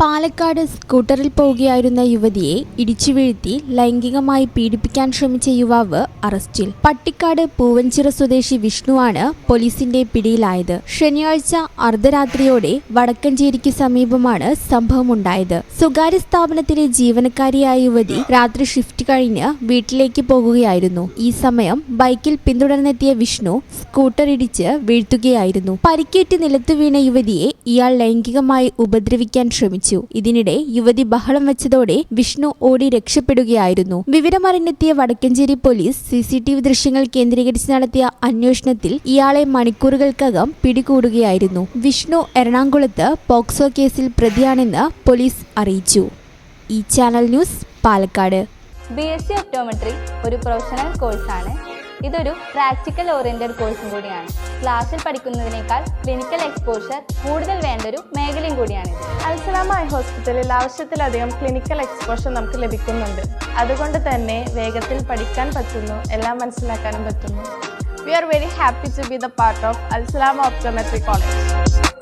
പാലക്കാട് സ്കൂട്ടറിൽ പോവുകയായിരുന്ന യുവതിയെ ഇടിച്ചു വീഴ്ത്തി ലൈംഗികമായി പീഡിപ്പിക്കാൻ ശ്രമിച്ച യുവാവ് അറസ്റ്റിൽ. പട്ടിക്കാട് പൂവഞ്ചിറ സ്വദേശി വിഷ്ണുവാണ് പോലീസിന്റെ പിടിയിലായത്. ശനിയാഴ്ച അർദ്ധരാത്രിയോടെ വടക്കഞ്ചേരിക്ക് സമീപമാണ് സംഭവമുണ്ടായത്. സ്വകാര്യ സ്ഥാപനത്തിലെ ജീവനക്കാരിയായ യുവതി രാത്രി ഷിഫ്റ്റ് കഴിഞ്ഞ് വീട്ടിലേക്ക് പോകുകയായിരുന്നു. ഈ സമയം ബൈക്കിൽ പിന്തുടർന്നെത്തിയ വിഷ്ണു സ്കൂട്ടർ ഇടിച്ച് വീഴ്ത്തുകയായിരുന്നു. പരിക്കേറ്റ് നിലത്തു വീണ യുവതിയെ ഇയാൾ ലൈംഗികമായി ഉപദ്രവിക്കാൻ ശ്രമിച്ചു. ഇതിനിടെ യുവതി ബഹളം വെച്ചതോടെ വിഷ്ണു ഓടി രക്ഷപ്പെടുകയായിരുന്നു. വിവരമറിഞ്ഞെത്തിയ വടക്കഞ്ചേരി പോലീസ് CCTV ദൃശ്യങ്ങൾ കേന്ദ്രീകരിച്ച് നടത്തിയ അന്വേഷണത്തിൽ ഇയാളെ മണിക്കൂറുകൾക്കകം പിടികൂടുകയായിരുന്നു. വിഷ്ണു എറണാകുളത്ത് പോക്സോ കേസിൽ പ്രതിയാണെന്ന് പോലീസ് അറിയിച്ചു. ഈ channel news Palakkad. BSc optometry ഒരു പ്രൊഫഷണൽ കോഴ്സാണ്. ഇതൊരു പ്രാക്ടിക്കൽ ഓറിയന്റഡ് കോഴ്സും കൂടിയാണ്. ക്ലാസ്സിൽ പഠിക്കുന്നതിനേക്കാൾ ക്ലിനിക്കൽ എക്സ്പോഷർ കൂടുതൽ വേണ്ടൊരു മേഖലയും കൂടിയാണ്. അൽസലാമ ഐ ഹോസ്പിറ്റലിൽ ആവശ്യത്തിലധികം ക്ലിനിക്കൽ എക്സ്പോഷർ നമുക്ക് ലഭിക്കുന്നുണ്ട്. അതുകൊണ്ട് തന്നെ വേഗത്തിൽ പഠിക്കാൻ പറ്റുന്നു, എല്ലാം മനസ്സിലാക്കാനും പറ്റുന്നു. We are very happy to be the part of Al Salama Optometry College.